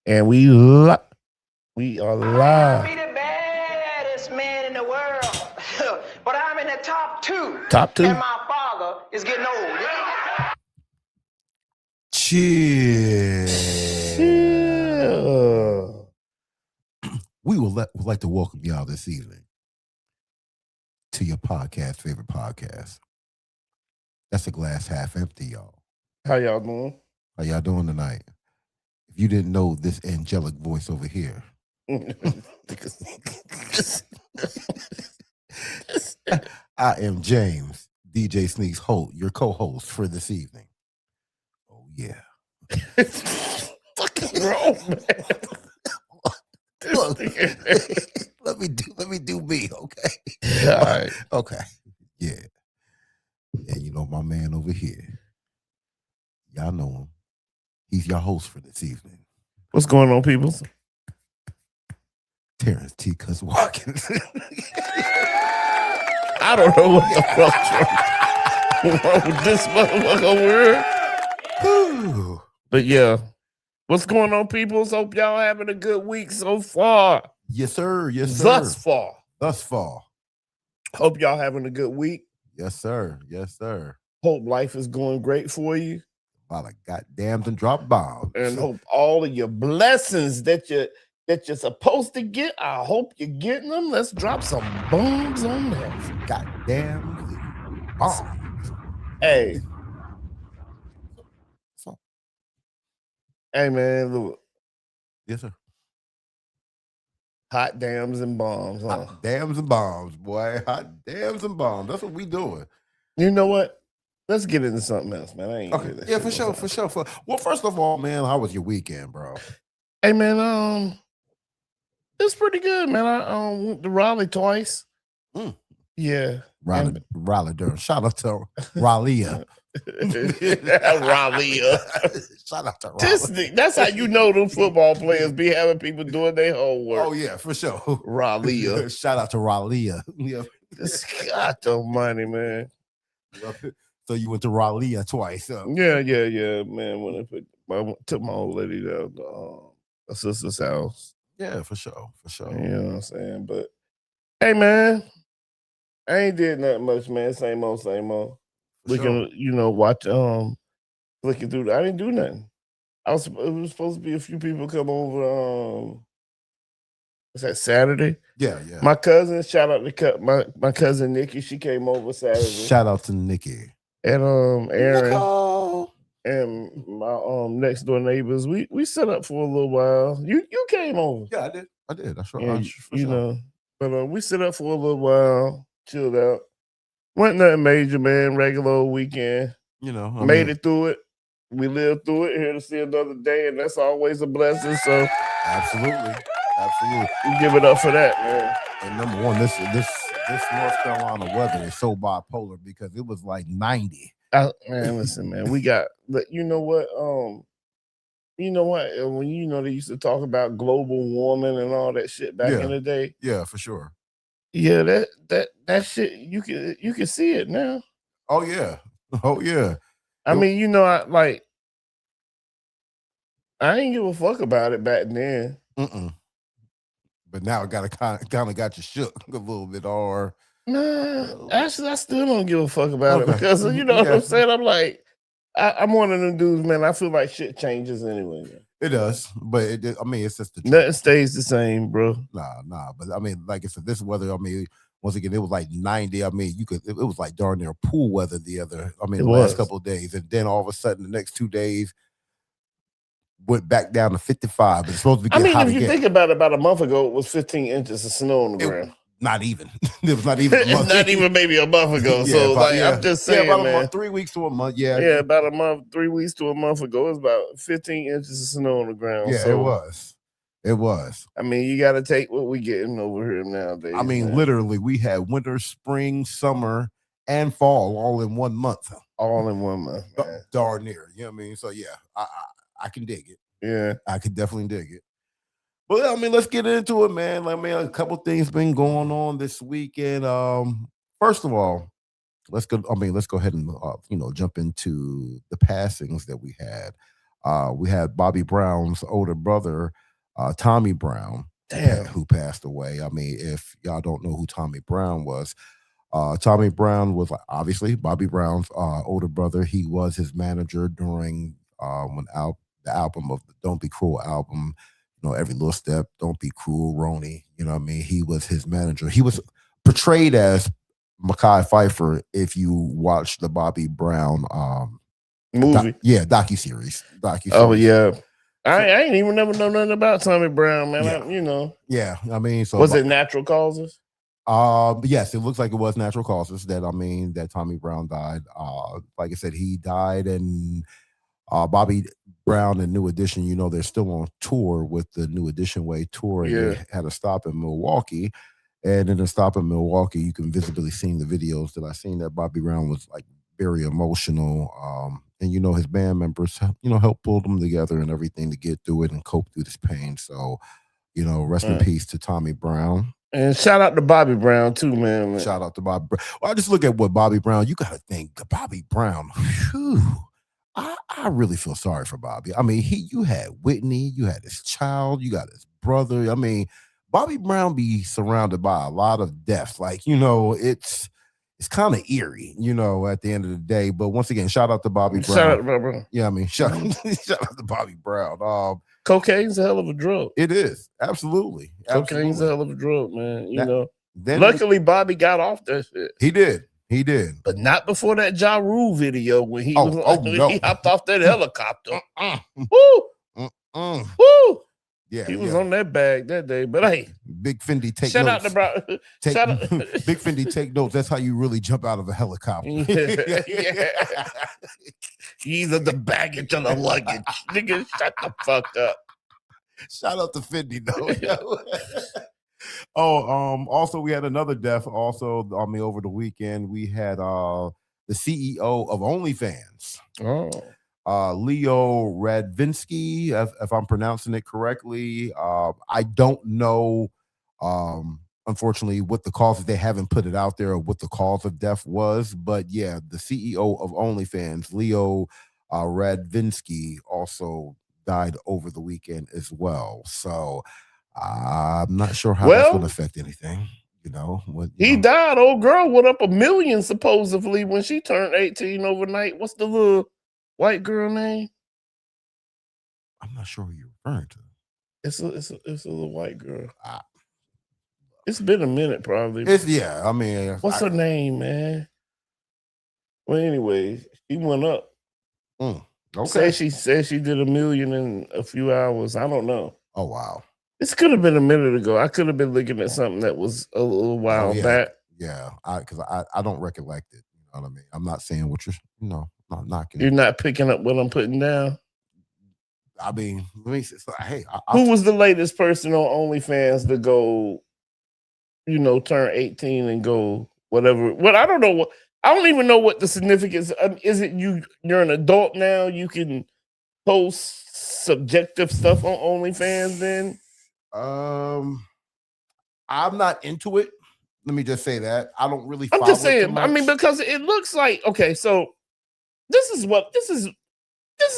And we are live. I may not be the baddest man in the world, but I'm in the top two. Top two. And my father is getting old. Yeah. Chill. We would like to welcome y'all this evening to your favorite podcast. That's a glass half empty, y'all. How y'all doing? How y'all doing tonight? If you didn't know this angelic voice over here, I am James, DJ Sneaks Holt, your co-host for this evening. Oh yeah. Fucking wrong, man. Look, let me do me, okay? All right. Okay. Yeah. And you know my man over here. Y'all know him. He's your host for this evening. What's going on, people? Terrence T. Cuz Watkins. I don't know what the fuck's wrong with this motherfucker over here. But yeah. What's going on, people? Hope y'all having a good week so far. Yes, sir. Yes, sir. Thus far. Hope y'all having a good week. Yes, sir. Yes, sir. Hope life is going great for you. A lot of goddamns and drop bombs. And hope all of your blessings that you're supposed to get, I hope you're getting them. Let's drop some bombs on that. Goddamn bombs. Hey. Hey, man, look. Yes, sir. Hot dams and bombs, huh? Hot dams and bombs, boy. Hot dams and bombs. That's what we doing. You know what? Let's get into something else, man. I ain't okay. Yeah, for sure. Well, first of all, man, how was your weekend, bro? Hey, man, it's pretty good, man. I went to Raleigh twice. Yeah. Raleigh Durham. Shout out to Raleigh. Raleigh. Shout out to Raleigh. That's how you know them football players be having people doing their homework. Oh yeah, for sure. Raleigh. Shout out to Raleigh. Yeah. God almighty, man. So you went to Raleigh twice. Yeah, man. When I took my old lady down to a sister's house. Yeah, for sure. You know what I'm saying? But hey, man, I ain't did nothing much, man. Same old. We can, watch flicking through. I didn't do nothing. It was supposed to be a few people come over. Was that Saturday? Yeah. My cousin, shout out to my cousin Nikki. She came over Saturday. Shout out to Nikki and Aaron Nicole. And my next door neighbors. We set up for a little while. You came over. Yeah, I did. That's right. Yeah, you know. But we set up for a little while, chilled out. Wasn't nothing major, man. Regular old weekend. Made it through it. We lived through it. Here to see another day, and that's always a blessing. So absolutely. We give it up for that, man. And number one, this North Carolina weather is so bipolar because it was like 90. Man, listen, man. We got. You know what? When they used to talk about global warming and all that shit back in the day. Yeah, for sure. Yeah, that shit you can see it now. Oh yeah. I mean, I ain't give a fuck about it back then. But now it kind of got you shook a little bit, or nah. Actually, I still don't give a fuck about it because what I'm saying. I'm like, I'm one of them dudes, man. I feel like shit changes anyway. Man. It does, but it's just the truth. Nothing stays the same, bro. Nah. But I mean, like I said, this weather. I mean, once again, it was like 90. I mean, it was like darn near pool weather the last couple of days, and then all of a sudden, the next 2 days went back down to 55. But it's supposed to be. If you think about it, about a month ago, it was 15 inches of snow on the ground. Not even. It was not even a month. Not even maybe a month ago. I'm just saying, about man. 3 weeks to a month. Yeah, about a month, 3 weeks to a month ago, it was about 15 inches of snow on the ground. Yeah, so, it was. I mean, you got to take what we getting over here nowadays. I mean, man. Literally, we had winter, spring, summer, and fall all in 1 month. All in 1 month. Darn near. You know what I mean? So yeah, I can dig it. Yeah, I could definitely dig it. But I mean, let's get into it, man. A couple things been going on this weekend. First of all, let's go ahead and jump into the passings that we had. We had Bobby Brown's older brother, Tommy Brown, who passed away. I mean, if y'all don't know who Tommy Brown was, Tommy Brown was obviously Bobby Brown's older brother. He was his manager during when the album of the Don't Be Cruel album, you know, Every Little Step, Don't Be Cruel, Roni, you know what I mean? He was his manager. He was portrayed as Mekhi Phifer if you watch the Bobby Brown movie. Docuseries. Oh, yeah. I ain't even never know nothing about Tommy Brown, man. Yeah. You know. Yeah, I mean, so was it natural causes? Yes, it looks like it was natural causes that Tommy Brown died. Like I said, he died, and Bobby Brown and New Edition, you know, they're still on tour with the New Edition Way tour. And they had a stop in Milwaukee. And in the stop in Milwaukee, you can visibly see in the videos that I seen that Bobby Brown was like very emotional. And you know, his band members, you know, helped pull them together and everything to get through it and cope through this pain. So, you know, rest in peace to Tommy Brown. And shout out to Bobby Brown too, man. Shout out to Bobby Brown. Well, I just look at what Bobby Brown, you got to think, Bobby Brown, whew, I really feel sorry for Bobby. I mean, you had Whitney, you had his child, you got his brother. I mean, Bobby Brown be surrounded by a lot of deaths. Like, you know, it's kind of eerie, you know, at the end of the day. But once again, shout out to Bobby Brown. Shout out to Bobby Brown. Yeah, I mean, shout out to Bobby Brown. Cocaine's a hell of a drug. It is. Absolutely. Cocaine's a hell of a drug, man. You know. Luckily, Bobby got off that shit. He did. But not before that Ja Rule video when he he hopped off that helicopter. Woo! Woo! Yeah, he was on that bag that day. But hey, Big Fendi, take shout notes. out to bro. Big Fendi, take notes. That's how you really jump out of a helicopter. Yeah. Either the baggage or the luggage. Nigga, shut the fuck up. Shout out to Fendi, though. Also, we had another death. Also, I mean, over the weekend, we had the CEO of OnlyFans. Leo Radvinsky, if I'm pronouncing it correctly. I don't know, unfortunately, what the cause is. They haven't put it out there or what the cause of death was. But yeah, the CEO of OnlyFans, Leo Radvinsky, also died over the weekend as well. So I'm not sure how that's going to affect anything. You know, he died. Old girl went up $1 million supposedly when she turned 18 overnight. What's the little white girl name? I'm not sure who you're referring to. It's a little white girl. It's been a minute, probably. I mean, what's her name, man? Well, anyway, she went up. Okay. She said she did $1 million in a few hours. I don't know. Oh wow. This could have been a minute ago. I could have been looking at something that was a little while back. Yeah, because I don't recollect it. You know what I mean? I'm not saying what you're, not knocking. You're not picking up what I'm putting down. I mean, let me say, hey, who was the latest person on OnlyFans to go, turn 18 and go whatever? Well, I don't know what. I don't even know what the significance. Is it you're an adult now? You can post subjective stuff on OnlyFans then? I'm not into it. Let me just say that. I don't really I'm just saying, I mean, because it looks like, okay, so this is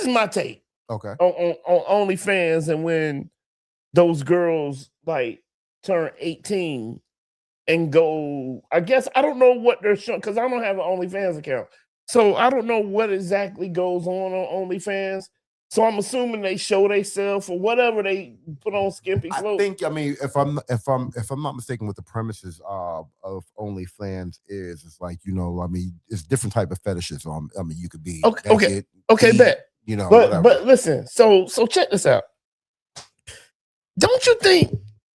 my take. Okay. On OnlyFans, and when those girls like turn 18 and go, I guess I don't know what they're showing because I don't have an OnlyFans account. So I don't know what exactly goes on OnlyFans. So I'm assuming they show themselves or whatever they put on skimpy clothes. I think, I mean, if I'm not mistaken, what the premises of OnlyFans is, it's like, I mean, it's different type of fetishes. I mean, you could be okay, bet. But listen, so check this out. Don't you think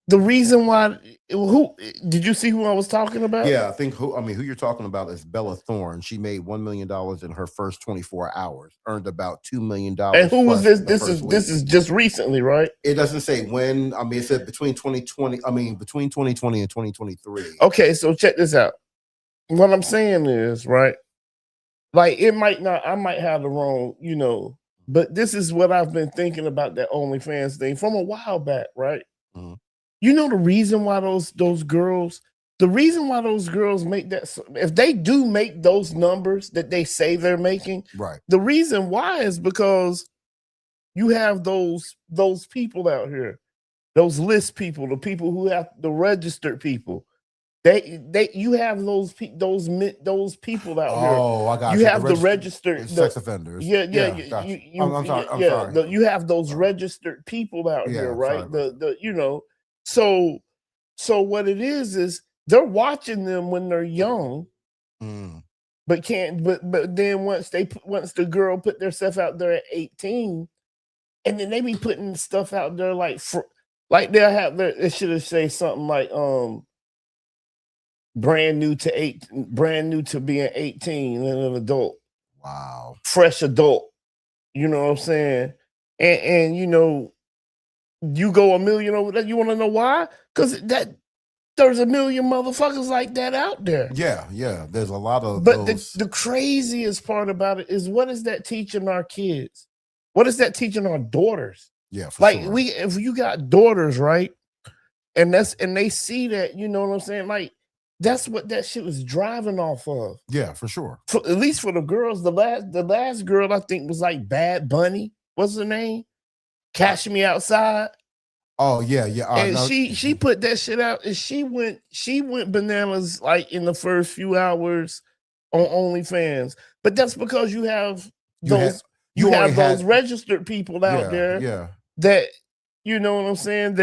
the reason why? Who did you see who I was talking about? Yeah, I think who you're talking about is Bella Thorne. She made $1 million in her first 24 hours, earned about $2 million. And who was this? This is just recently, right? It doesn't say when. I mean, it said between 2020 and 2023. Okay, so check this out. What I'm saying is, right, like it might not. I might have the wrong, but this is what I've been thinking about that OnlyFans thing from a while back, right? Mm-hmm. You know the reason why those girls make that, if they do make those numbers that they say they're making, right? The reason why is because you have those people out here, those list people, the people who have the registered people. You have those people out here. Oh, I got You you. have the registered sex offenders. Yeah, got you. I'm sorry. I'm sorry. you have those registered people out here, right? So what it is they're watching them when they're young, but can't. But then once the girl put their stuff out there at 18, and then they be putting stuff out there like they'll have it should have say something like brand new to being 18 and an adult. Wow. Fresh adult. You know what I'm saying? And you know, you go 1 million over that. You want to know why? Because there's 1 million motherfuckers like that out there. Yeah. There's a lot of but those. The craziest part about it is, what is that teaching our kids? What is that teaching our daughters? Yeah, for sure. If you got daughters, right? And they see that, you know what I'm saying? Like, that's what that shit was driving off of. Yeah, for sure. At least for the girls, the last girl I think was like Bad Bunny. What's her name? Cash Me Outside. Oh yeah. And she put that shit out, and she went bananas like in the first few hours on OnlyFans. But that's because you have those registered people out there. Yeah. That, you know what I'm saying,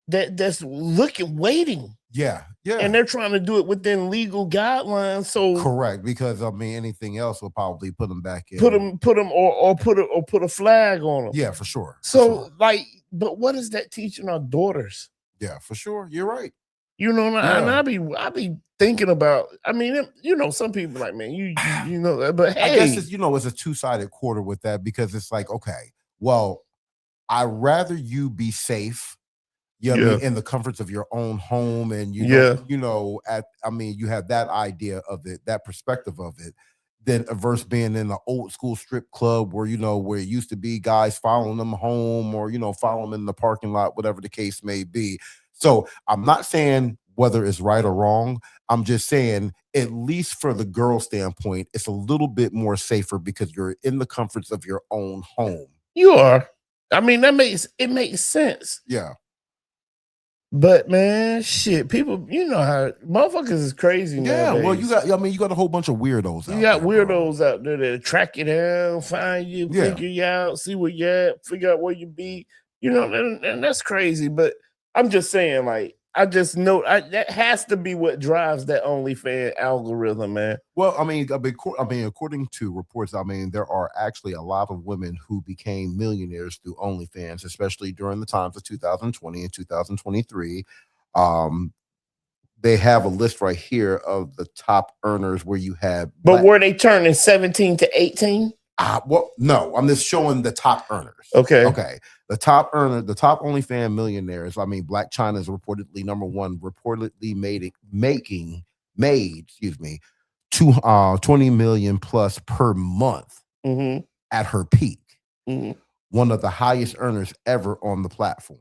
that's waiting. Yeah. And they're trying to do it within legal guidelines. So correct, because I mean anything else will probably put them back in. Put them or put a flag on them. Yeah, for sure. So like, but what is that teaching our daughters? Yeah, for sure. You're right. You know, and I be thinking about. I mean, you know, some people like, man, you know, but hey, I guess it's, you know, it's a two-sided quarter with that, because it's like, okay, well, I'd rather you be safe. I mean, in the comforts of your own home, and you know, you have that idea of it, that perspective of it, than versus being in an old school strip club where, you know, where it used to be guys following them home, or, you know, following them in the parking lot, whatever the case may be. So I'm not saying whether it's right or wrong. I'm just saying, at least for the girl standpoint, it's a little bit more safer because you're in the comforts of your own home. You are. I mean, it makes sense. Yeah. But man, shit, people, you know how motherfuckers is crazy nowadays. Yeah, well, you got a whole bunch of weirdos out there. You got weirdos out there that track you down, find you, figure you out, see where you at, figure out where you be. You know, and that's crazy. But I'm just saying, like, I just know that has to be what drives that OnlyFans algorithm, man. Well, I mean, according to reports, I mean, there are actually a lot of women who became millionaires through OnlyFans, especially during the times of 2020 and 2023. They have a list right here of the top earners where you have. But were they turning 17 to 18? Well, no, I'm just showing the top earners. Okay. The top OnlyFans millionaires. I mean, Black China is reportedly number one, reportedly made 20 million plus per month at her peak. One of the highest earners ever on the platform.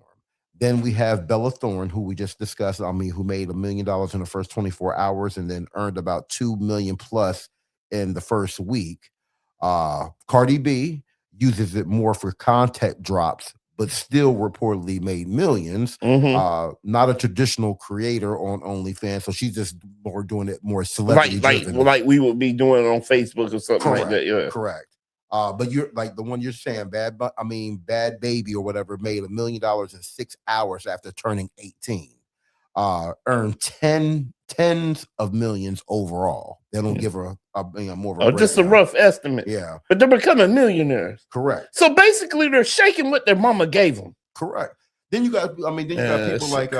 Then we have Bella Thorne, who we just discussed. I mean, who made $1 million in the first 24 hours and then earned about 2 million plus in the first week. Cardi B uses it more for content drops, but still reportedly made millions. Not a traditional creator on OnlyFans, so she's just more doing it more celebrity driven. Like we would be doing it on Facebook or something like that. Yeah, correct. But you're like the one you're saying, Bad Baby or whatever, made $1 million in 6 hours after turning 18. Earned tens of millions overall. They don't give her more of a just a rough estimate. Yeah, but they're becoming millionaires. Correct. So basically, they're shaking what their mama gave them. Correct. Then you got people like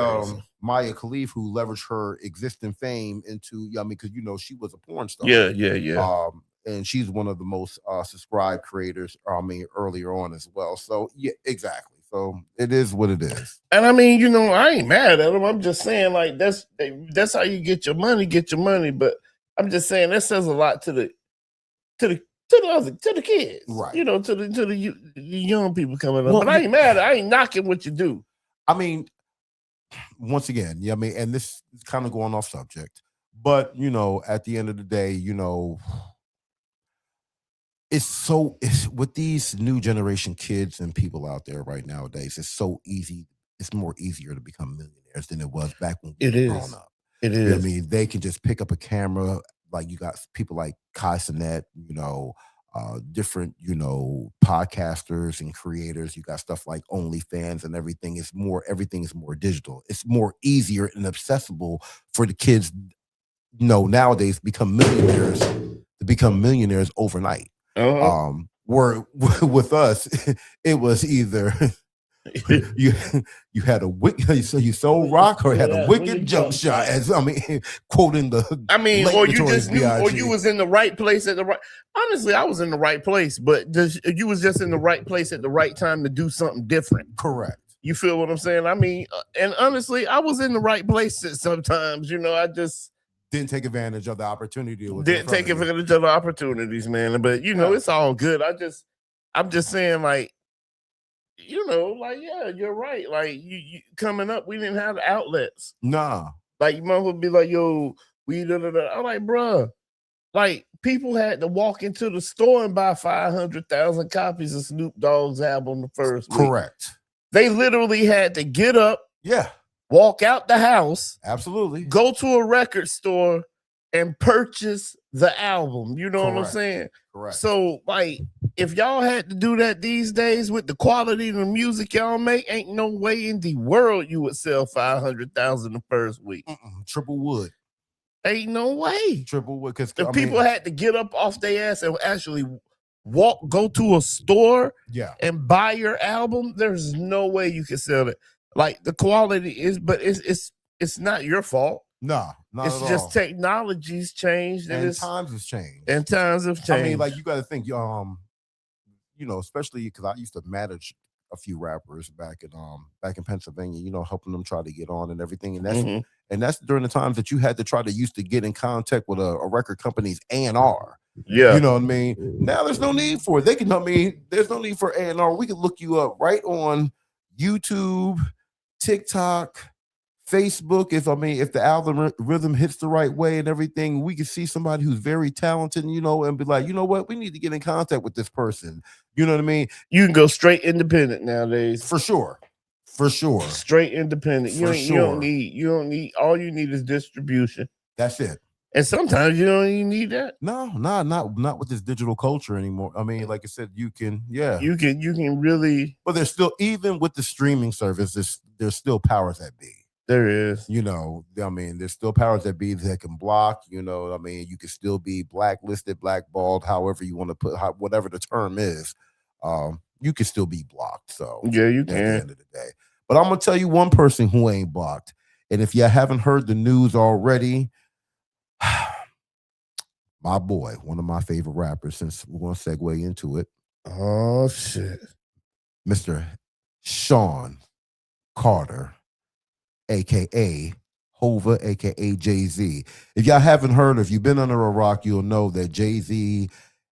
Maya Khalif, who leveraged her existing fame into, because you know she was a porn star. Yeah. And she's one of the most subscribed creators. Earlier on as well. So yeah, exactly. So it is what it is. And I mean, you know, I ain't mad at them. I'm just saying, like, that's how you get your money. But I'm just saying that says a lot to the kids, right? You know, to the young people coming up. But I ain't mad. I ain't knocking what you do. I mean, once again, and this is kind of going off subject, but you know, at the end of the day, you know, it's with these new generation kids and people out there right nowadays, it's so easy. It's more easier to become millionaires than it was back when we were growing up. It is. You know what I mean? They can just pick up a camera. Like you got people like Kai Cenat, different, podcasters and creators. You got stuff like OnlyFans and everything is more digital. It's more easier and accessible for the kids, nowadays become millionaires overnight. Uh-huh. Where with us, it was either you had a wicked, so you sold rock or had a wicked jump shot. Quoting the or you just knew, or you was in the right place at the right. Honestly, I was in the right place, but you was just in the right place at the right time to do something different. Correct. You feel what I'm saying? And honestly, I was in the right place sometimes. I just didn't take advantage of the opportunity. Didn't take advantage of the opportunities, man. But it's all good. I'm just saying, like, yeah, you're right. Like you coming up, we didn't have outlets. Nah. Like your mom would be like, yo, we da da da. I'm like, bruh, like people had to walk into the store and buy 500,000 copies of Snoop Dogg's album the first week. Correct. They literally had to get up, walk out the house, absolutely, go to a record store and purchase the album. You know what I'm saying? Correct. So, like, if y'all had to do that these days with the quality of the music y'all make, ain't no way in the world you would sell 500,000 the first week. Triple would. Ain't no way. Triple would, because the people had to get up off their ass and actually go to a store and buy your album. There's no way you can sell it. Like the quality is, but it's not your fault. No, not it's at just all. Technology's changed and times have changed. And times have changed. I mean, like you got to think, especially because I used to manage a few rappers back in Pennsylvania, helping them try to get on and everything, and that's during the times that you had to try to used to get in contact with a record company's A&R. Yeah, you know what I mean. Now there's no need for it. There's no need for A&R. We can look you up right on YouTube, TikTok, Facebook. If the algorithm hits the right way and everything, we can see somebody who's very talented, and be like, you know what, we need to get in contact with this person. You know what I mean? You can go straight independent nowadays. For sure. Straight independent. You don't need all you need is distribution. That's it. And sometimes you don't even need that. No, not with this digital culture anymore. I mean, like I said, you can really. But there's still, even with the streaming services, there's still powers that be. There is. There's still powers that be that can block. You can still be blacklisted, blackballed, however you want to put, whatever the term is. You can still be blocked. So yeah, you can. At the end of the day. But I'm gonna tell you one person who ain't blocked. And if you haven't heard the news already, my boy, one of my favorite rappers, since we're gonna segue into it. Oh shit. Mr. Sean Carter, aka Hova, aka Jay-Z. If y'all haven't heard, if you've been under a rock, you'll know that Jay-Z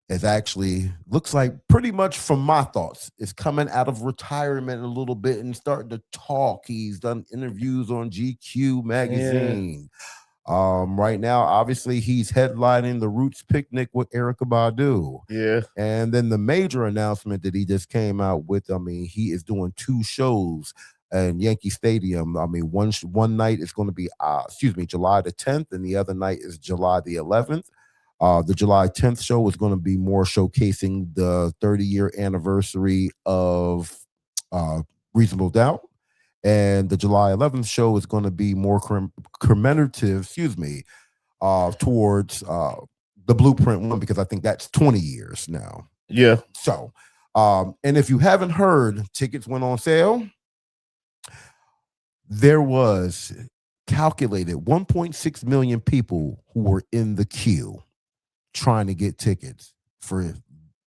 is actually, looks like, pretty much from my thoughts, is coming out of retirement a little bit and starting to talk. He's done interviews on GQ magazine. Right now, obviously, he's headlining the Roots Picnic with Erykah Badu. Yeah. And then the major announcement that he just came out with, he is doing 2 shows in Yankee Stadium. One night is going to be, July the 10th, and the other night is July the 11th. The July 10th show is going to be more showcasing the 30-year anniversary of Reasonable Doubt. And the July 11th show is going to be more commemorative, towards the Blueprint one, because I think that's 20 years now. Yeah. So, and if you haven't heard, tickets went on sale. There was calculated 1.6 million people who were in the queue trying to get tickets for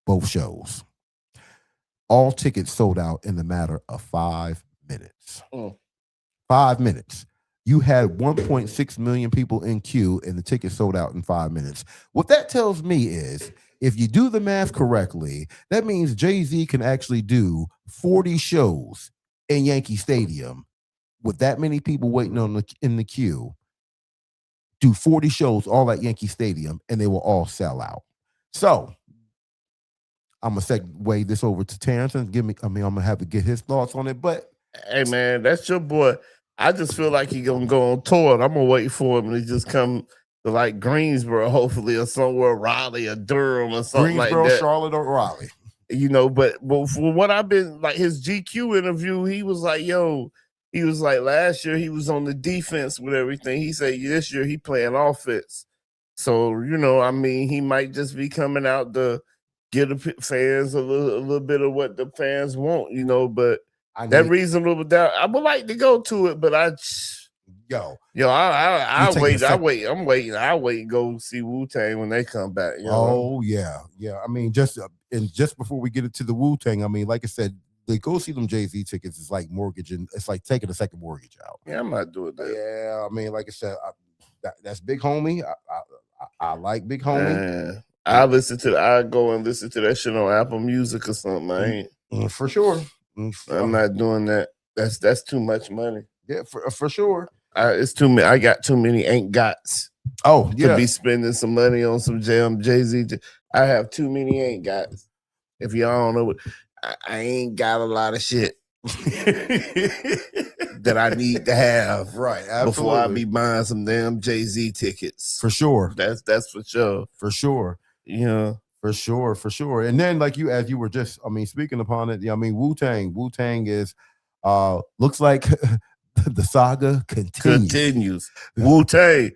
both shows. All tickets sold out in the matter of 5 minutes. 5 minutes. You had 1.6 million people in queue and the tickets sold out in 5 minutes. What that tells me is, if you do the math correctly, that means Jay-Z can actually do 40 shows in Yankee Stadium with that many people waiting in the queue. Do 40 shows all at Yankee Stadium and they will all sell out. So I'm gonna segue this over to Terrence and I'm gonna have to get his thoughts on it. But hey man, that's your boy. I just feel like he gonna go on tour. And I'm gonna wait for him to just come to like Greensboro, hopefully, or somewhere, Raleigh or Durham or something like that. Charlotte, or Raleigh. But for what I've been like his GQ interview, he was like, he was like last year he was on the defense with everything. He said this year he playing offense. So, I mean, he might just be coming out to get the fans a little bit of what the fans want, but that reasonable doubt, I would like to go to it, but I wait. I'm waiting. I wait and go see Wu-Tang when they come back. Yeah. I mean, just before we get into the Wu-Tang, I mean, like I said, they go see them Jay-Z tickets is like mortgaging. It's like taking a second mortgage out. Yeah, I'm not doing that. Yeah, I mean, like I said, that's Big Homie. I like Big Homie. I go and listen to that shit on Apple Music or something. I ain't for sure. I'm not doing that. That's too much money. Yeah, for sure. It's too many. I got too many ain't gots. Oh yeah, to be spending some money on some Jay-Z. I have too many ain't gots. If y'all don't know, I ain't got a lot of shit that I need to have before I be buying some damn Jay-Z tickets. For sure. That's for sure. For sure. Yeah. For sure. And then as you were just, speaking upon it, Wu-Tang is looks like the saga continues. Wu-Tang.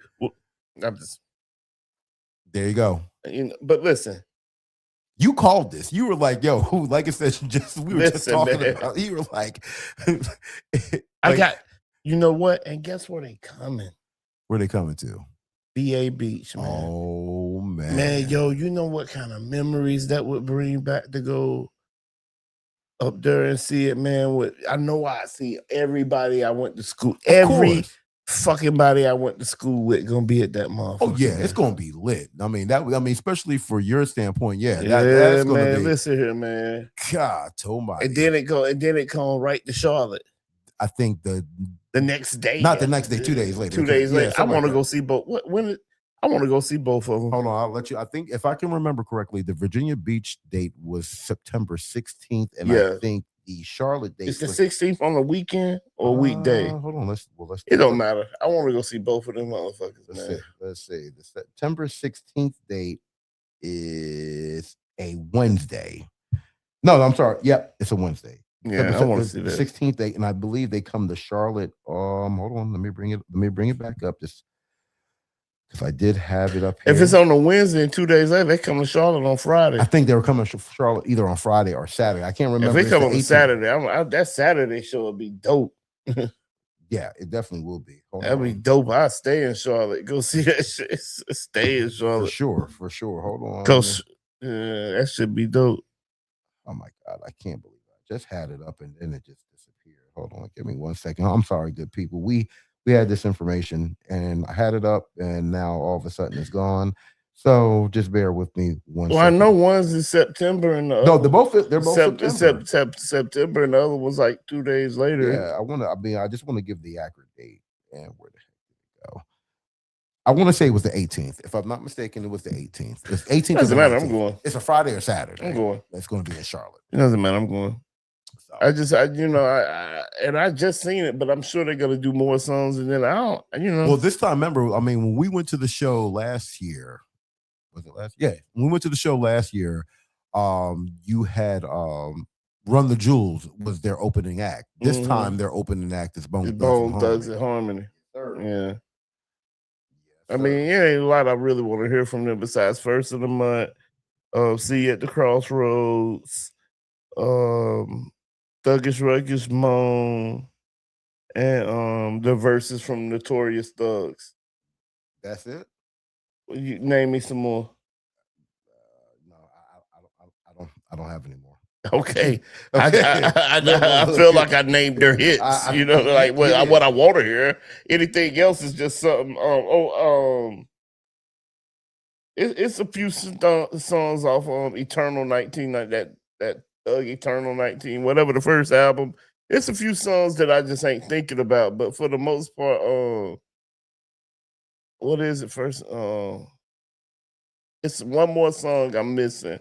There you go. But listen. You called this. You were like, yo, like I said, we were just talking about. You were like, I got, you know what? And guess where they coming? Where they coming to? BA Beach, man. Oh, man. Man, yo, you know what kind of memories that would bring back to go up there and see it, man. I know I see everybody I went to school. Every fucking body I went to school with gonna be at that motherfucker. Oh yeah, man. It's gonna be lit. Especially for your standpoint, that's gonna be. Listen here, man. God, Tomy. And then it come right to Charlotte. I think the next day, not the next day, 2 days later. 2 days later. I want to go see both. I want to go see both of them. Hold on, I'll let you. I think if I can remember correctly, the Virginia Beach date was September 16th, and I think the Charlotte date is the 16th on a weekend or weekday. Hold on, let's. It don't matter. I want to go see both of them motherfuckers. Let's see. The September 16th date is a Wednesday. No, I'm sorry. Yep, it's a Wednesday. Yeah, I want to see that 16th date, and I believe they come to Charlotte. Hold on, let me bring it back up. Just because I did have it up here. If it's on a Wednesday and 2 days later, they come to Charlotte on Friday. I think they were coming to Charlotte either on Friday or Saturday. I can't remember. If they come on Saturday, that Saturday show would be dope. Yeah, it definitely will be. That'd be dope. I'll stay in Charlotte. Go see that shit. Stay in Charlotte. For sure. Hold on. That should be dope. Oh my God, I can't believe I just had it up and then it just disappeared. Hold on, give me 1 second. I'm sorry, good people. We had this information and I had it up and now all of a sudden it's gone. So just bear with me 1 second. I know one's in September and they're both September and the other was like 2 days later. Yeah, I just want to give the accurate date and where the heck did it go? I want to say it was the 18th. If I'm not mistaken, it was the 18th. It's 18th. Doesn't matter. I'm going. It's a Friday or Saturday. I'm going. It's going to be in Charlotte. It doesn't matter. I'm going. I just seen it, but I'm sure they're gonna do more songs, and then I don't, Well, this time, remember, when we went to the show last year, was it last? Yeah, when we went to the show last year, you had Run the Jewels was their opening act. This time, their opening act is Bone Thugs and Harmony. Yeah. I mean, it ain't a lot I really want to hear from them besides First of the Month, See You at the Crossroads, Thuggish Ruggish Moan, and the verses from Notorious Thugs. That's it? You name me some more. No, I don't have any more. Okay. I feel like I named their hits. What I want to hear. Anything else is just something. It's a few songs off Eternal 19, like that Eternal 19, whatever the first album. It's a few songs that I just ain't thinking about, but for the most part, what is it first? It's one more song I'm missing.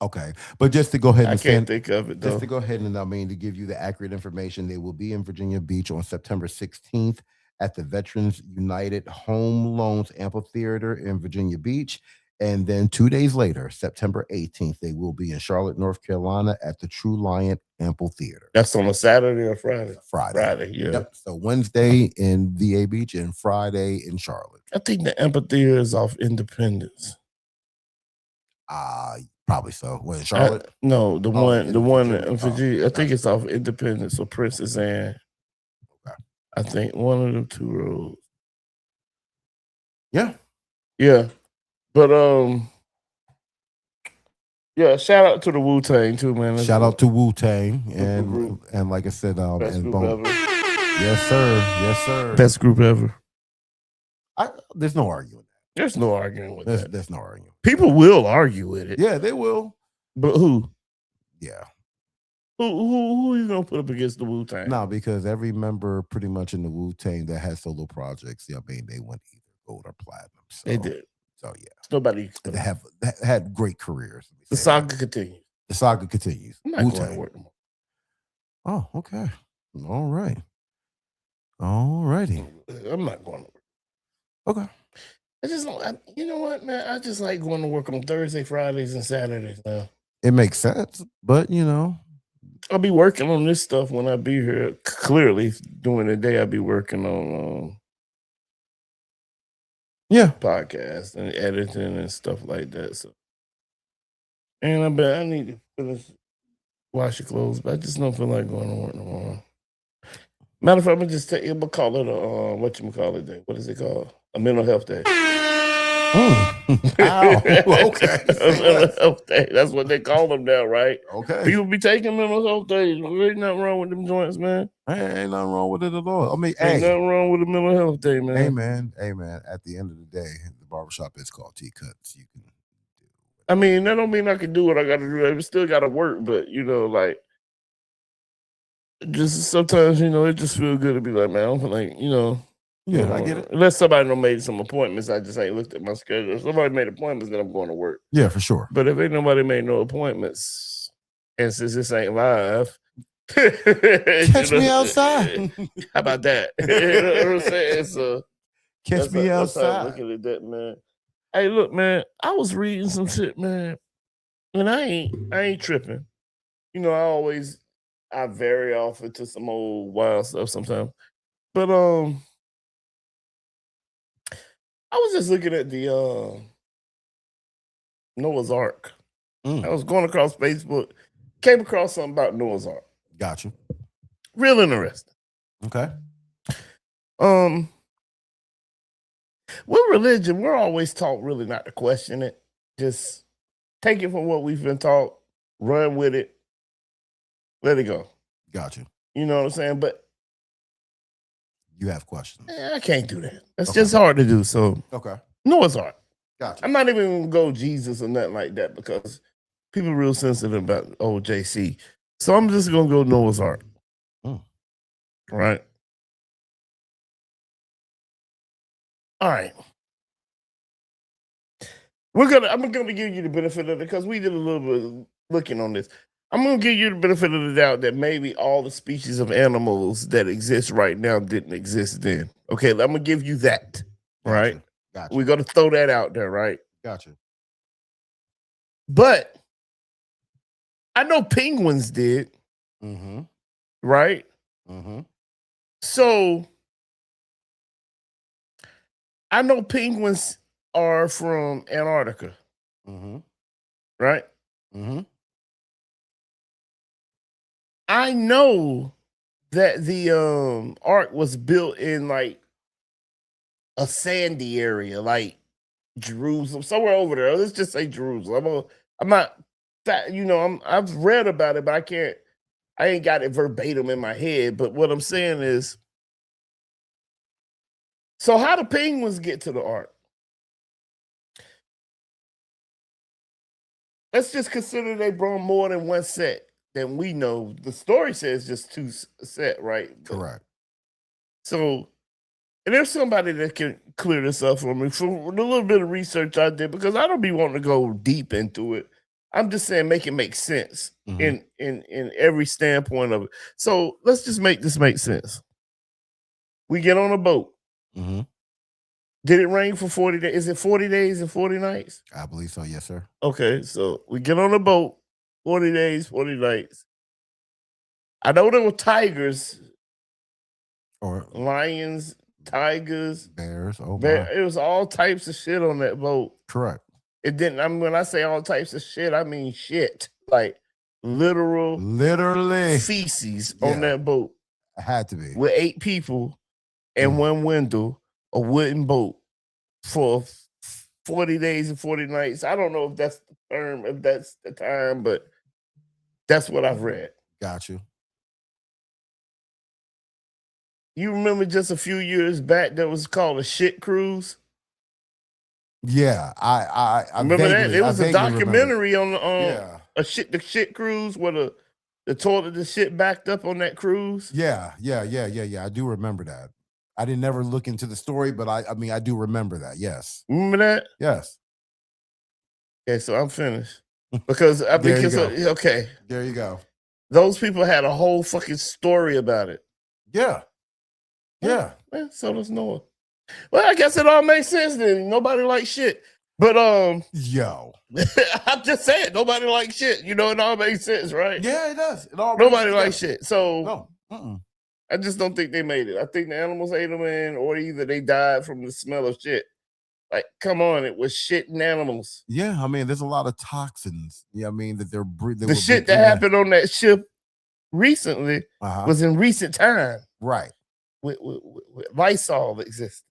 Okay, but just to go ahead and I can't think of it though. Just to go ahead and to give you the accurate information, they will be in Virginia Beach on September 16th at the Veterans United Home Loans Amphitheater in Virginia Beach. And then 2 days later, September 18th, they will be in Charlotte, North Carolina at the True Lion Amphitheater. That's on a Saturday or Friday? Friday, yeah. Yep. So Wednesday in VA Beach and Friday in Charlotte. I think the amphitheater is off Independence. Probably so. What, in Charlotte? No, the one in Virginia. I think gotcha. it's off Independence or Princess Anne. Okay. I think one of them two roads. Yeah. Yeah. But yeah, shout out to the Wu-Tang too, man. Shout out to Wu-Tang and like I said, best and group ever. Yes, sir. Yes, sir. Best group ever. There's no arguing that. There's no arguing with that. There's no arguing. People will argue with it. Yeah, they will. But who? Yeah. Who are you gonna put up against the Wu-Tang? No, because every member pretty much in the Wu-Tang that has solo projects, they went either gold or platinum. So, they did. So yeah. Nobody they had great careers. The saga continues. The saga continues. I'm not going to work tomorrow. Oh, okay. All right. All righty. I'm not going to work. Okay. I just don't. You know what, man? I just like going to work on Thursday, Fridays, and Saturdays now. It makes sense, but I'll be working on this stuff when I be here. Clearly, during the day, I'll be working on podcasts and editing and stuff like that. So, and I need to finish wash your clothes, but I just don't feel like going to work no more. Matter of fact, I'm gonna just call it a whatchamacallit day. What is it called? A mental health day. Ow. Okay. A mental health day. That's what they call them now, right? Okay. People be taking mental health days. There ain't nothing wrong with them joints, man. Ain't nothing wrong with it at all. I mean, ain't nothing wrong with a mental health day, man. Hey, man. At the end of the day, the barbershop is called T-Cuts. You can do. I mean, that don't mean I can do what I got to do. I still got to work, but like, just sometimes it just feels good to be like, man, I'm like, Yeah, I get it. Unless somebody done made some appointments, I just ain't looked at my schedule. If somebody made appointments, then I'm going to work. Yeah, for sure. But if ain't nobody made no appointments, and since this ain't live, catch me outside. How about that? You know what I'm saying? So catch me outside. Looking at that, man. Hey, look, man. I was reading some shit, man, and I ain't tripping. I vary off into some old wild stuff sometimes, but I was just looking at the Noah's Ark. I was going across Facebook, came across something about Noah's Ark. Gotcha. Real interesting. Okay. With religion, we're always taught really not to question it. Just take it for what we've been taught, run with it, let it go. Gotcha. You know what I'm saying? But you have questions. I can't do that. That's just hard to do. So Noah's Ark. Gotcha. I'm not even gonna go Jesus or nothing like that because people are real sensitive about old JC. So I'm just gonna go Noah's Ark. Right. All right. I'm gonna give you the benefit of it because we did a little bit of looking on this. I'm gonna give you the benefit of the doubt that maybe all the species of animals that exist right now didn't exist then. Okay, I'm gonna give you that. Right? Gotcha. We're gonna throw that out there, right? Gotcha. But I know penguins did. Right? So I know penguins are from Antarctica. Right? I know that the ark was built in like a sandy area, like Jerusalem, somewhere over there. Let's just say Jerusalem. I'm not that, I've read about it, but I ain't got it verbatim in my head. But what I'm saying is, so how do penguins get to the ark? Let's just consider they brought more than one set than we know. The story says just two set, right? Correct. So, and there's somebody that can clear this up for me from a little bit of research I did because I don't be wanting to go deep into it. I'm just saying make it make sense in every standpoint of it. So let's just make this make sense. We get on a boat. Did it rain for 40 days? Is it 40 days and 40 nights? I believe so, yes, sir. Okay, so we get on a boat, 40 days, 40 nights. I know there were tigers, or lions, tigers, bears. Oh, it was all types of shit on that boat. Correct. It didn't. I mean, when I say all types of shit, I mean shit, like literally feces on that boat. It had to be with 8 people and one window, a wooden boat for 40 days and 40 nights. I don't know if that's the term, if that's the time, but that's what I've read. Got you. You remember just a few years back that was called a shit cruise? Yeah, I remember that. It was a documentary on the shit cruise where the toilet, the shit backed up on that cruise. Yeah. I do remember that. I didn't never look into the story, but I mean, I do remember that. Yes. Remember that? Yes. Okay, so I'm finished because okay, there you go. Those people had a whole fucking story about it. Yeah. Well, so does Noah. Well, I guess it all makes sense then. Nobody likes shit. But yo. I'm just saying, nobody likes shit. You know, it all makes sense, right? Yeah, it does. It all nobody likes shit. So no. I just don't think they made it. I think the animals ate them in, or either they died from the smell of shit. Like, come on, it was shit and animals. Yeah, I mean, there's a lot of toxins. Yeah, I mean that the shit that happened on that ship recently was in recent time. Right. With Lysol existed.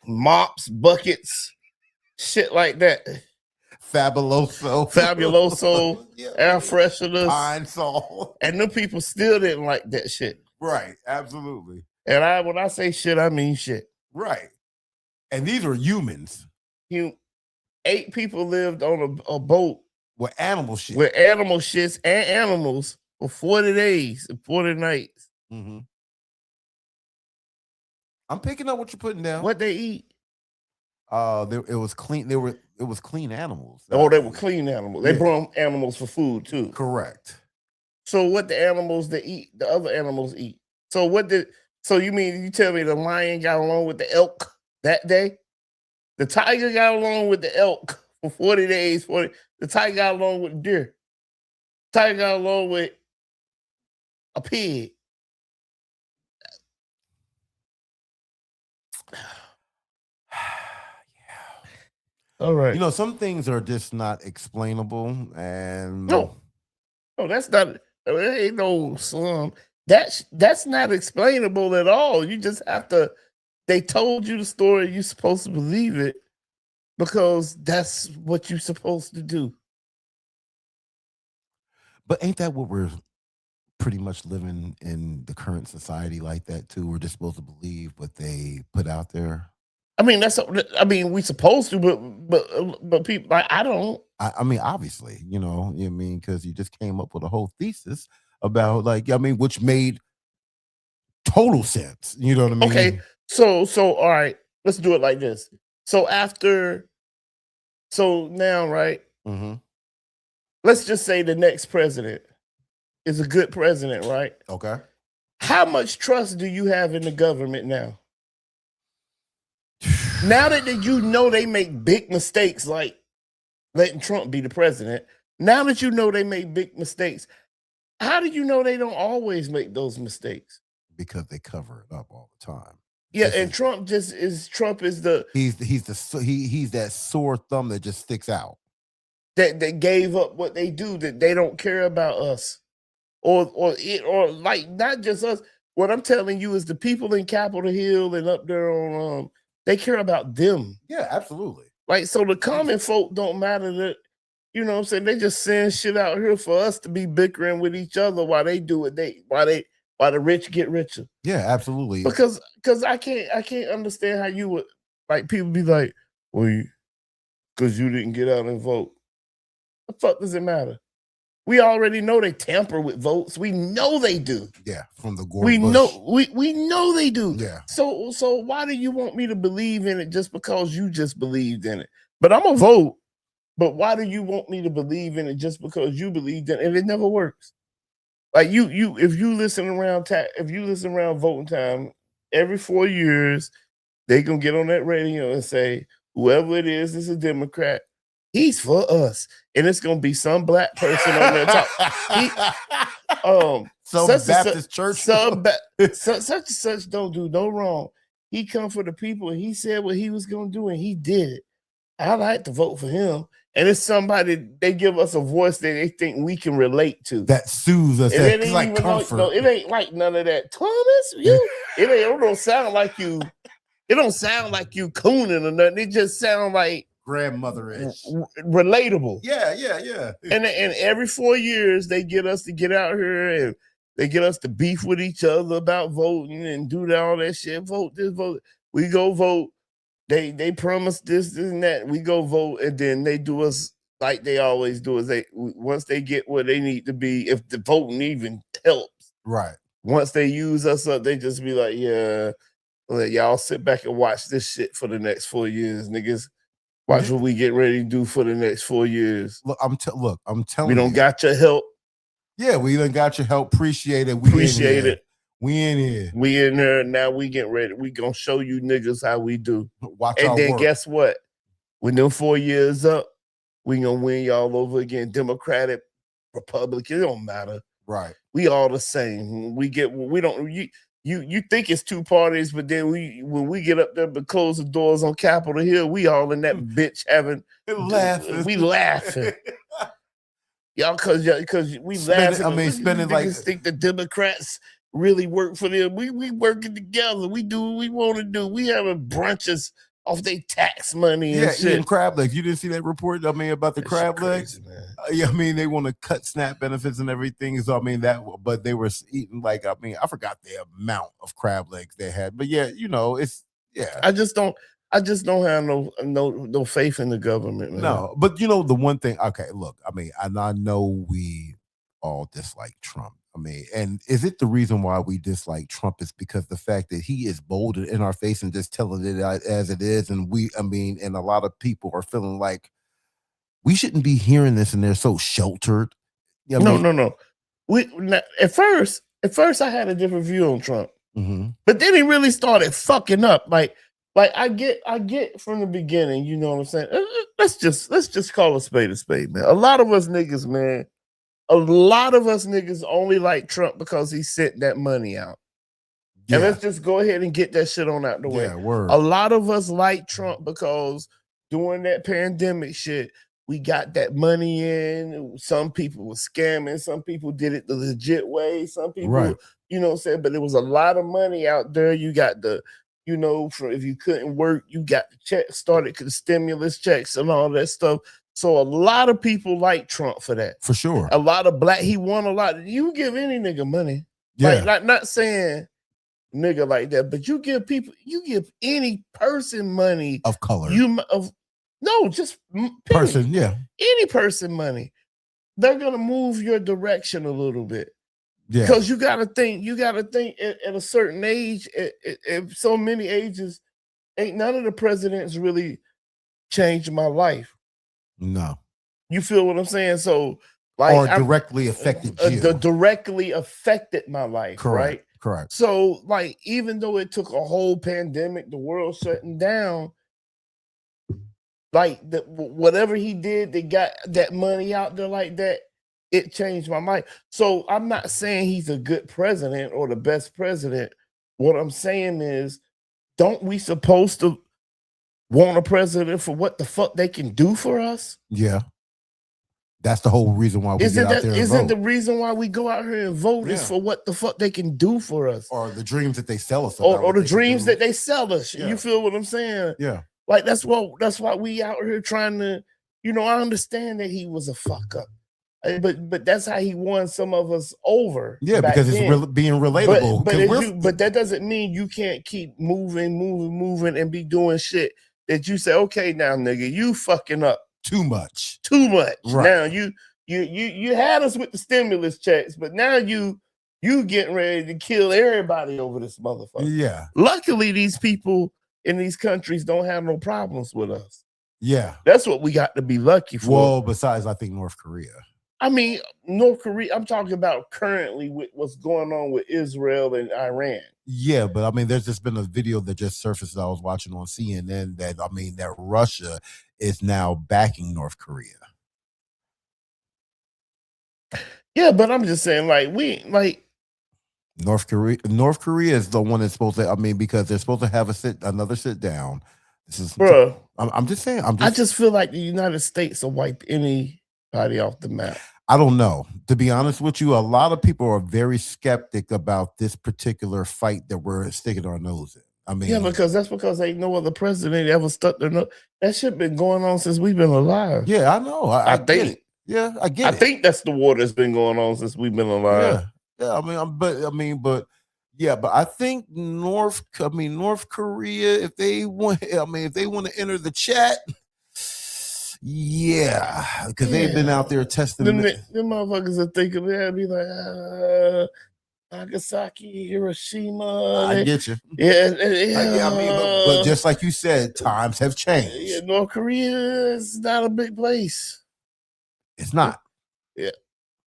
Mops, buckets, shit like that. Fabuloso, air fresheners, Pine Sol, and them people still didn't like that shit. Right, absolutely. And when I say shit, I mean shit. Right. And these are humans. 8 people lived on a boat with animal shit, shits and animals for 40 days and 40 nights. I'm picking up what you're putting down. What they eat? It was clean. It was clean animals. They were clean animals. They brought animals for food too. Correct. So what the animals that eat, the other animals eat. So you tell me the lion got along with the elk that day? The tiger got along with the elk for 40 days. The tiger got along with the deer. The tiger got along with a pig. All right. You know, some things are just not explainable, and no, that's not. There ain't no slum. That's not explainable at all. You just have to. They told you the story. You're supposed to believe it because that's what you're supposed to do. But ain't that what we're pretty much living in the current society like that too? We're just supposed to believe what they put out there. I mean, we supposed to, but people, like, I don't. I mean, obviously, you know what I mean, because you just came up with a whole thesis about, like, I mean, which made total sense. You know what I mean? Okay, so all right, let's do it like this. So now, right? Let's just say the next president is a good president, right? Okay. How much trust do you have in the government now? Now that you know they make big mistakes, like letting Trump be the president, now that you know they make big mistakes, how do you know they don't always make those mistakes? Because they cover it up all the time. Yeah, and Trump is the he's that sore thumb that just sticks out. That gave up what they do, that they don't care about us, or like not just us. What I'm telling you is the people in Capitol Hill and up there on they care about them. Yeah, absolutely. Like, so the common folk don't matter. That, you know what I'm saying? They just send shit out here for us to be bickering with each other while they do it. While the rich get richer. Yeah, absolutely. Because I can't understand how you would, like, people be like, well, because you didn't get out and vote. The fuck does it matter? We already know they tamper with votes. We know they do. Yeah, from the Gore Bush. We know they do. Yeah. So why do you want me to believe in it just because you just believed in it? But I'm gonna vote. But why do you want me to believe in it just because you believe in it? And it never works. Like if you listen around voting time, every 4 years, they gonna get on that radio and say, whoever it is a Democrat, he's for us. And it's gonna be some black person on there some Baptist church. Such and such don't do no wrong. He come for the people and he said what he was gonna do and he did it. I like to vote for him. And it's somebody, they give us a voice that they think we can relate to. That soothes us. It ain't like comfort. No, it ain't like none of that. Thomas, it don't sound like you. It don't sound like you cooning or nothing. It just sound like grandmother-ish. Relatable. Yeah. And every 4 years, they get us to get out here and they get us to beef with each other about voting and do all that shit. Vote this, vote. We go vote. They promise this and that. We go vote, and then they do us like they always do. Once they get where they need to be, if the voting even helps, right? Once they use us up, they just be like, yeah, let y'all sit back and watch this shit for the next 4 years, niggas. Watch what we get ready to do for the next 4 years. Look, I'm telling you, we don't got your help. Yeah, we done got your help. Appreciate it. Appreciate it. We in here. We in there now. We get ready. We gonna show you niggas how we do. Watch and then work. Guess what? When them 4 years up, we gonna win y'all over again. Democratic, Republican, it don't matter. Right. We all the same. We don't. You think it's two parties, but then when we get up there but close the doors on Capitol Hill, we all in that bitch having laughing. We laughing. Y'all, cause we laughing. I mean, spending like think the Democrats really work for them. We working together. We do what we want to do. We having brunches off their tax money and shit. Eating crab legs. You didn't see that report? I mean, about the crab legs. I mean, they want to cut SNAP benefits and everything. So I mean but they were eating like I forgot the amount of crab legs they had. But yeah, I just don't have no faith in the government, man. No, but the one thing. Okay, look, I mean, I know we all dislike Trump. I mean, and is it the reason why we dislike Trump is because the fact that he is bold in our face and just telling it as it is, and and a lot of people are feeling like we shouldn't be hearing this, and they're so sheltered. No. At first, I had a different view on Trump, but then he really started fucking up. Like I get from the beginning. You know what I'm saying? Let's just call a spade, man. A lot of us niggas, man. A lot of us niggas only like Trump because he sent that money out. Yeah. And let's just go ahead and get that shit on out the way. Word. A lot of us like Trump because during that pandemic shit, we got that money in. Some people were scamming. Some people did it the legit way. Some people, you know what I'm saying? But there was a lot of money out there. You got the, for if you couldn't work, you got the check started, the stimulus checks and all that stuff. So a lot of people like Trump for that. For sure. A lot of he won a lot. You give any nigga money. Yeah. Like not saying nigga like that, but you give any person money. Of color. Just person, yeah. Any person money. They're gonna move your direction a little bit. Yeah. Because you gotta think at a certain age, at so many ages, ain't none of the presidents really changed my life. No. You feel what I'm saying? So or directly affected you. Directly affected my life, right? Correct. So even though it took a whole pandemic, the world shutting down, whatever he did, they got that money out there like that, it changed my mind. So I'm not saying he's a good president or the best president. What I'm saying is, don't we supposed to want a president for what the fuck they can do for us? Yeah. That's the whole reason why we get out there and vote. Isn't the reason why we go out here and vote is for what the fuck they can do for us? Or the dreams that they sell us. Or the dreams that they sell us. Yeah. You feel what I'm saying? Yeah. Like that's why we out here trying to, I understand that he was a fuck up. But that's how he won some of us over. Yeah, because it's being relatable. But that doesn't mean you can't keep moving and be doing shit that you say, okay, now nigga, you fucking up too much. Right. Now you had us with the stimulus checks, but now you getting ready to kill everybody over this motherfucker. Yeah. Luckily, these people in these countries don't have no problems with us. Yeah. That's what we got to be lucky for. Well, besides, I think North Korea. I mean, North Korea, I'm talking about currently with what's going on with Israel and Iran. Yeah, but I mean, there's just been a video that just surfaced that I was watching on CNN that Russia is now backing North Korea. Yeah, but I'm just saying, North Korea is the one that's supposed to. I mean, because they're supposed to have another sit down. This is, bro. I'm just saying. I just feel like the United States will wipe anybody off the map. I don't know. To be honest with you, a lot of people are very skeptic about this particular fight that we're sticking our nose in. I mean, yeah, because ain't no other president ever stuck their nose. That shit been going on since we've been alive. Yeah, I know. I think. Get it. Yeah, I get it. I think that's the war that's been going on since we've been alive. Yeah. But I think North Korea, if they want to enter the chat. Yeah, because they've been out there testing. Them motherfuckers are thinking they'll be like, Nagasaki, Hiroshima. I get you. Yeah. I mean, but just like you said, times have changed. Yeah, North Korea is not a big place. It's not. Yeah,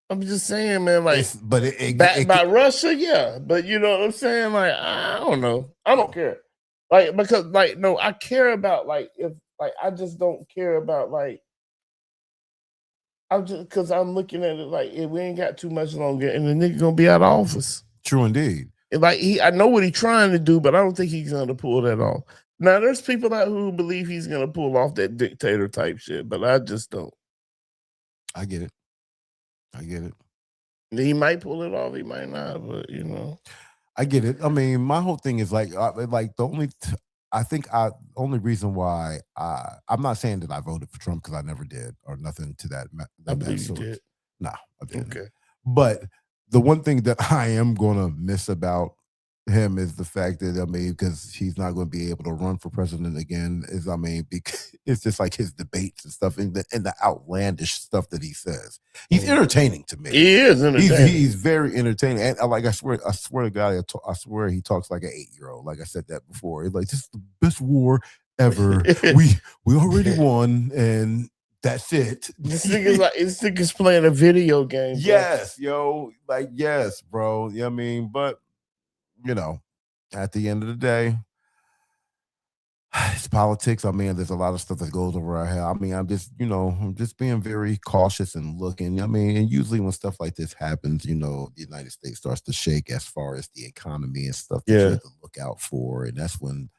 I'm just saying, man. Like, but backed by Russia, yeah. But you know what I'm saying? Like, I don't know. I don't care. Like, because no, I care about I just don't care about because I'm looking at it we ain't got too much longer and the nigga gonna be out of office. True indeed. And I know what he's trying to do, but I don't think he's gonna pull that off. Now there's people out who believe he's gonna pull off that dictator type shit, but I just don't. I get it. He might pull it off, he might not, but you know. I get it. I mean, my whole thing is the only reason why I'm not saying that I voted for Trump because I never did or nothing to that. I believe you did. No, I didn't. Okay. But the one thing that I am going to miss about him is the fact that, because he's not going to be able to run for president again, because it's just like his debates and stuff and the outlandish stuff that he says. He's entertaining to me. He is entertaining. He's very entertaining. And I swear to God, I swear he talks like an 8-year-old. Like I said that before. He's like, this is the best war ever. we already won and that's it. This nigga's playing a video game. Bro. Yes, yo. Yes, bro. You know what I mean? But at the end of the day, it's politics. There's a lot of stuff that goes over our head. I'm just being very cautious and looking. And usually when stuff like this happens, the United States starts to shake as far as the economy and stuff that you have to look out for. And that's when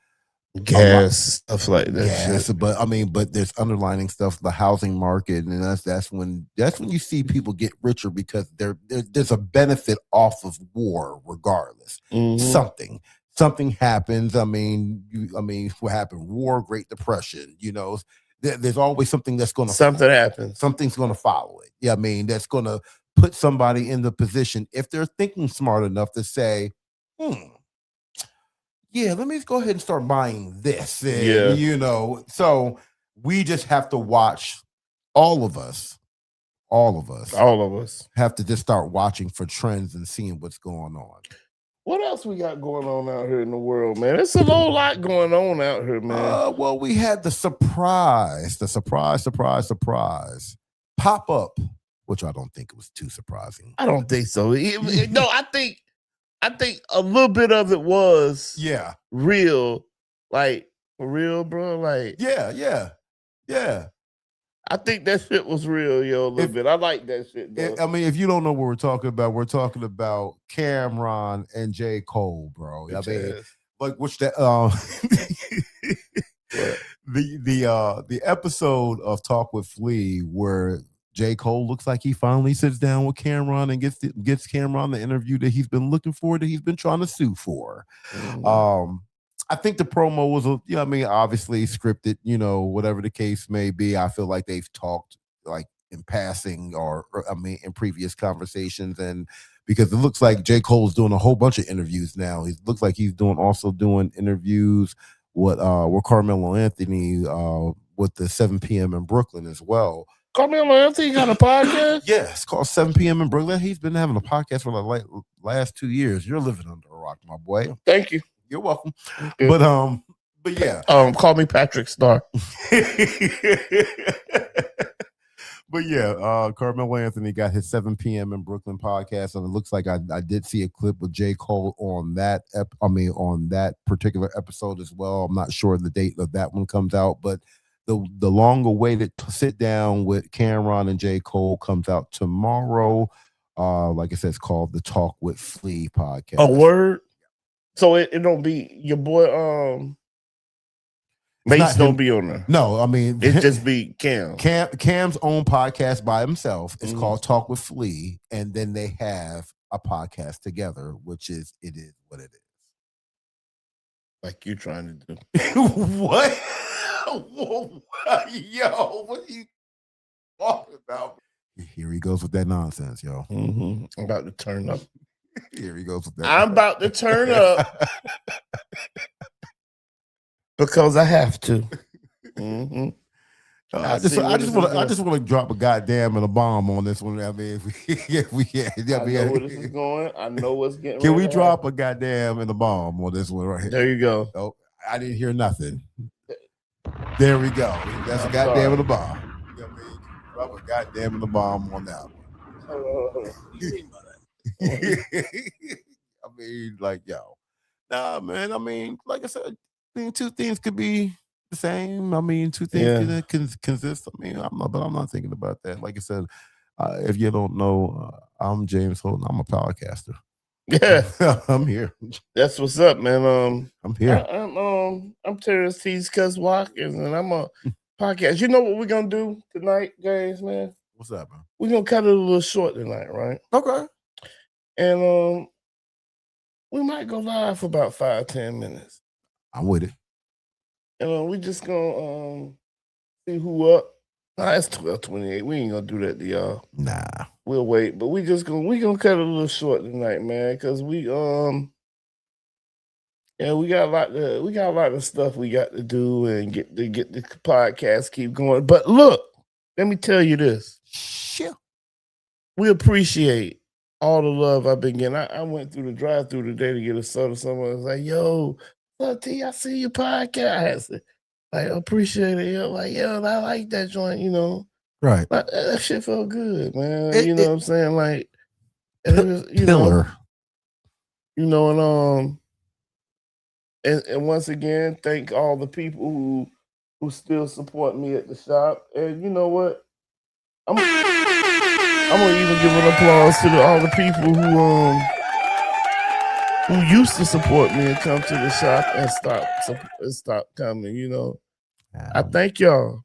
gas, stuff like that. Yes, but there's underlining stuff, the housing market, and that's when you see people get richer because there's a benefit off of war, regardless. Mm-hmm. Something happens. What happened? War, Great Depression. There's always something that's going to happen. Something's going to follow it. Yeah, that's going to put somebody in the position if they're thinking smart enough to say, yeah, let me go ahead and start buying this. And, so we just have to watch. All of us have to just start watching for trends and seeing what's going on. What else we got going on out here in the world, man? There's a whole lot going on out here, man. Well, we had the surprise pop up, which I don't think it was too surprising. I don't think so. No, I think a little bit of it was real, for real, bro. Yeah. I think that shit was real, a little bit. I like that shit, though. If you don't know what we're talking about Cameron and J. Cole, bro. Which that the episode of Talk with Flea where J. Cole looks like he finally sits down with Cameron and gets Cameron the interview that he's been looking for, that he's been trying to sue for. Mm-hmm. I think the promo was, obviously scripted, whatever the case may be. I feel like they've talked in passing or in previous conversations. And because it looks like J. Cole's doing a whole bunch of interviews now. It looks like he's also doing interviews with Carmelo Anthony with the 7 p.m. in Brooklyn as well. Carmelo Anthony got a podcast? Yeah, it's called 7 p.m. in Brooklyn. He's been having a podcast for the last 2 years. You're living under a rock, my boy. Thank you. You're welcome. Okay. But But yeah. Call me Patrick Star. But yeah, Carmelo Anthony got his 7 p.m. in Brooklyn podcast, and it looks like I did see a clip with J. Cole on that. On that particular episode as well. I'm not sure the date of that one comes out, but the long-awaited sit down with Cameron and J. Cole comes out tomorrow. Like I said, it's called the Talk with Flea podcast. A word. So it don't be your boy. Mace don't be on there. No, I mean it just be Cam. Cam's own podcast by himself. It's called Talk with Flea, and then they have a podcast together, which is it is what it is. Like you trying to do. What? Yo, what are you talking about? Here he goes with that nonsense, yo. I'm about to turn up. Here he goes with that. I'm about to turn up. Because I have to. I just want to drop a goddamn and a bomb on this one. I mean, I know where this is going. I know what's getting. Can we drop a goddamn and a bomb on this one right here? There you go. Oh, I didn't hear nothing. There we go. That's a goddamn and a bomb. You know what I mean? Drop a goddamn and a bomb on that one. I mean, like, yo, nah, man. I mean, like I said. I mean, two things could be the same. I mean, two things can consist. I mean, I'm not thinking about that. Like I said, if you don't know, I'm James Holden. I'm a podcaster. Yeah, I'm here. That's what's up, man. I'm here. I'm Terrence T's Cuz Watkins, and I'm a podcast. You know what we're gonna do tonight, guys, man? What's up, man? We're gonna cut it a little short tonight, right? Okay. And we might go live for about 5-10 minutes. I'm with it. And we just gonna see who up. It's 12:28. We ain't gonna do that to y'all. Nah. We'll wait. But we gonna cut it a little short tonight, man. Cause we got a lot of stuff we got to do and get the podcast keep going. But look, let me tell you this. Sure. We appreciate all the love I've been getting. I went through the drive-thru today to get a soda. Someone was like, yo, T, I see your podcast. Like, appreciate it. Yo, like, yo, I like that joint, you know. Right. Like, that shit felt good, man. You know what I'm saying? Like, and it was, and once again, thank all the people who still support me at the shop. And you know what? I'm gonna even give an applause to all the people who used to support me and come to the shop and stop coming, you know. I thank y'all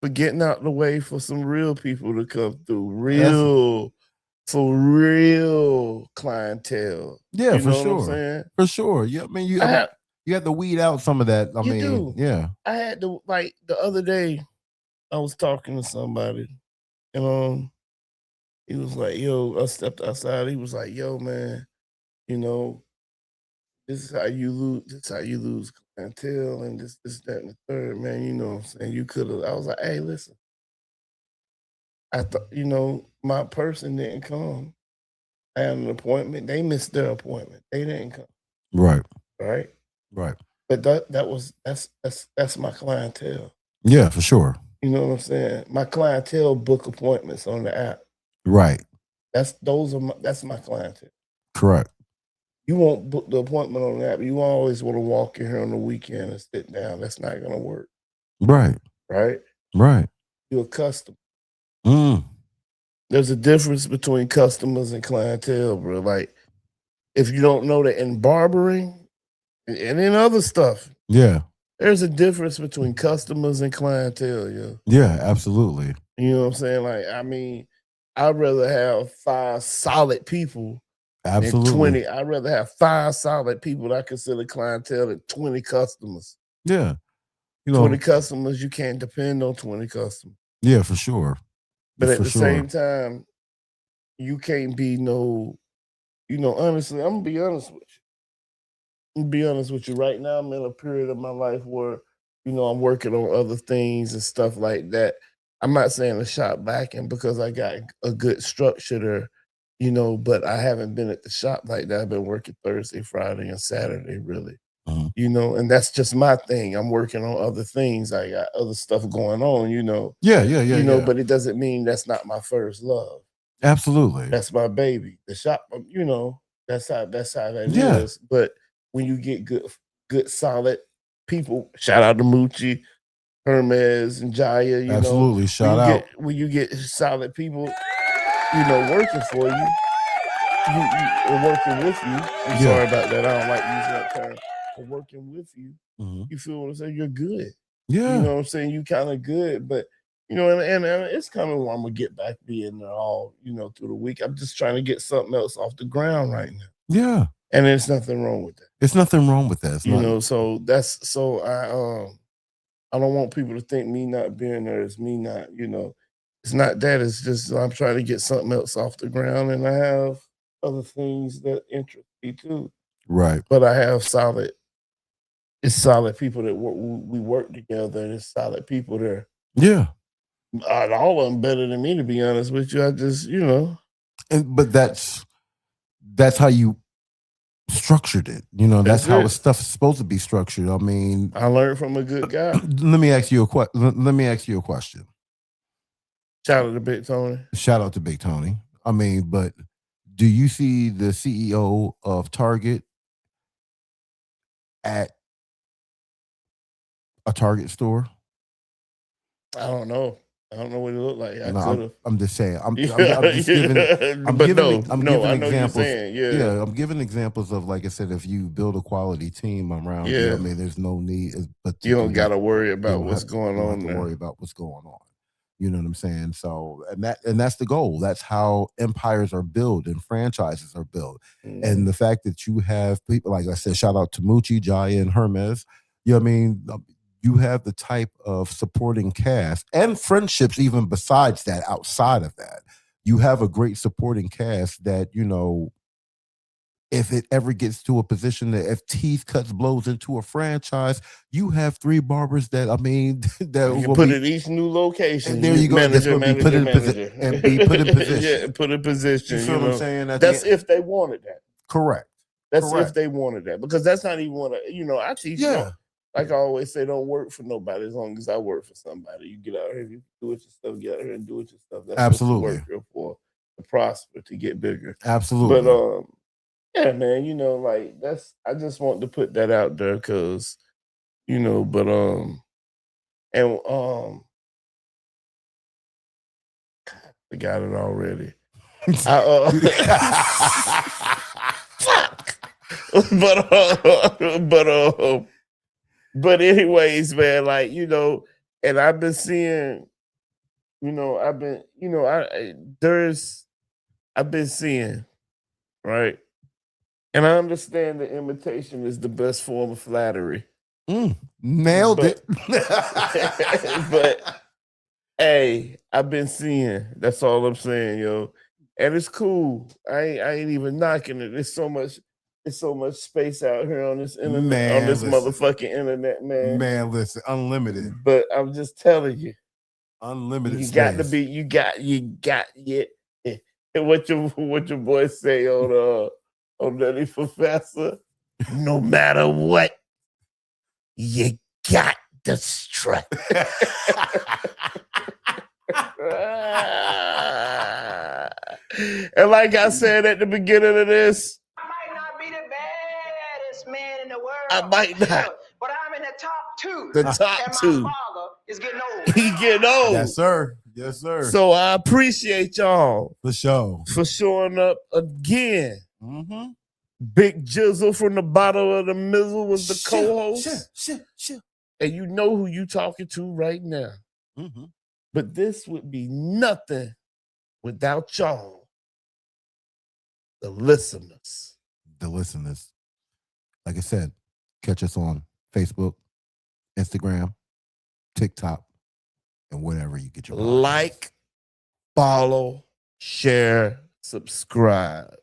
for getting out the way for some real people to come through. Real clientele. Yeah, you for know sure. What I'm saying? For sure. Yeah, I mean, you have to weed out some of that. I mean, yeah. I had to, like, the other day, I was talking to somebody, and he was like, yo, I stepped outside. He was like, yo, man, you know, this is how you lose clientele and this, that, and the third, man. You know what I'm saying? You could have. I was like, hey, listen. I thought, you know, my person didn't come. I had an appointment. They missed their appointment. They didn't come. Right. Right. Right. But that's my clientele. Yeah, for sure. You know what I'm saying? My clientele book appointments on the app. Right. That's my clientele. Correct. You won't book the appointment on the app. You always want to walk in here on the weekend and sit down. That's not gonna work. Right. Right? Right. You're a customer. There's a difference between customers and clientele, bro. Like, if you don't know that in barbering and in other stuff, there's a difference between customers and clientele, yo. Yeah, absolutely. You know what I'm saying? Like, I mean, I'd rather have 5 solid people than 20. I'd rather have 5 solid people that I consider clientele than 20 customers. Yeah. You know, 20 customers, you can't depend on 20 customers. Yeah, for sure. But at the same time, you can't be honestly, I'm gonna be honest with you. Right now, I'm in a period of my life where, you know, I'm working on other things and stuff like that. I'm not saying the shop backing because I got a good structure there, you know, but I haven't been at the shop like that. I've been working Thursday, Friday, and Saturday, really. You know, and that's just my thing. I'm working on other things. I got other stuff going on, you know. You know, but it doesn't mean that's not my first love. Absolutely. That's my baby. The shop, you know, that's how that is. But when you get good, solid people, shout out to Moochie, Hermes, and Jaya, you Absolutely. know. Shout out. When you get solid people, you know, working for you, or working with you. I'm sorry about that. I don't like using that term. Or working with you. You feel what I'm saying? You're good. Yeah. You know what I'm saying? You kind of good, but you know, and it's coming where I'm gonna get back being there all, you know, through the week. I'm just trying to get something else off the ground right now. Yeah. And there's nothing wrong with that. It's nothing wrong with that. It's you know, so that's so I don't want people to think me not being there is me not, you know, it's not that. It's just I'm trying to get something else off the ground, and I have other things that interest me too. Right. But I have solid people that we work together, and it's solid people there. Yeah. All of them better than me, to be honest with you. I just, you know. But that's how you structured it. You know, that's how stuff is supposed to be structured. I mean, I learned from a good guy. Let me ask you a question. Shout out to Big Tony. Shout out to Big Tony. I mean, but do you see the CEO of Target at a Target store? I don't know. I don't know what it looked like. I could have. I'm just saying. I'm just giving. I'm giving examples. Yeah, I'm giving examples of, like I said, if you build a quality team around you, I mean, there's no need. But you don't got to worry about what's going on. You don't have to worry about what's going on. You know what I'm saying? So, and that's the goal. That's how empires are built and franchises are built. And the fact that you have people, like I said, shout out to Moochie, Jaya, and Hermes. You know what I mean? You have the type of supporting cast and friendships, even besides that, outside of that. You have a great supporting cast that, you know, if it ever gets to a position that if teeth cuts blows into a franchise, you have 3 barbers that, I mean, that you put at each new location. And there you go. Manager, be put in position. Yeah, put in position. You feel what I'm saying? That's if they wanted that. Correct. That's if they wanted that, because that's not even what I teach. Yeah. Like I always say, don't work for nobody as long as I work for somebody. You get out here, you do it yourself, get out here and do it yourself. That's absolutely what you work here for, to prosper, to get bigger. Absolutely. But yeah, man, you know, like I just want to put that out there because, you know, but and I got it already. But anyways, man, like, you know, and I've been seeing, you know, I've been seeing, right? And I understand that imitation is the best form of flattery. Nailed it. But hey, I've been seeing. That's all I'm saying, yo. And it's cool. I ain't even knocking it. There's so much space out here on this internet, man, on this motherfucking internet, man. Man, listen, unlimited. But I'm just telling you, unlimited. You space. got to be. You got. Yeah. What your boy say on Nutty Professor? No matter what, you got the strut. And like I said at the beginning of this, I might not be the baddest man in the world. I might not. But I'm in the top 2. The top and 2. My father is getting old. He getting old. Yes, sir. Yes, sir. So I appreciate y'all for sure for showing up again. Mm-hmm. Big Jizzle from the bottom of the mizzle was the co-host. Sure. And you know who you talking to right now. Mm-hmm. But this would be nothing without y'all, the listeners. The listeners. Like I said, catch us on Facebook, Instagram, TikTok, and wherever you get your podcasts. Like, follow, share, subscribe.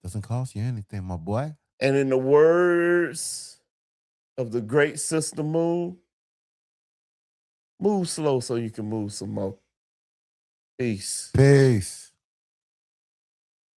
Doesn't cost you anything, my boy. And in the words of the great Sister Moon, move slow so you can move some more. Peace. Peace.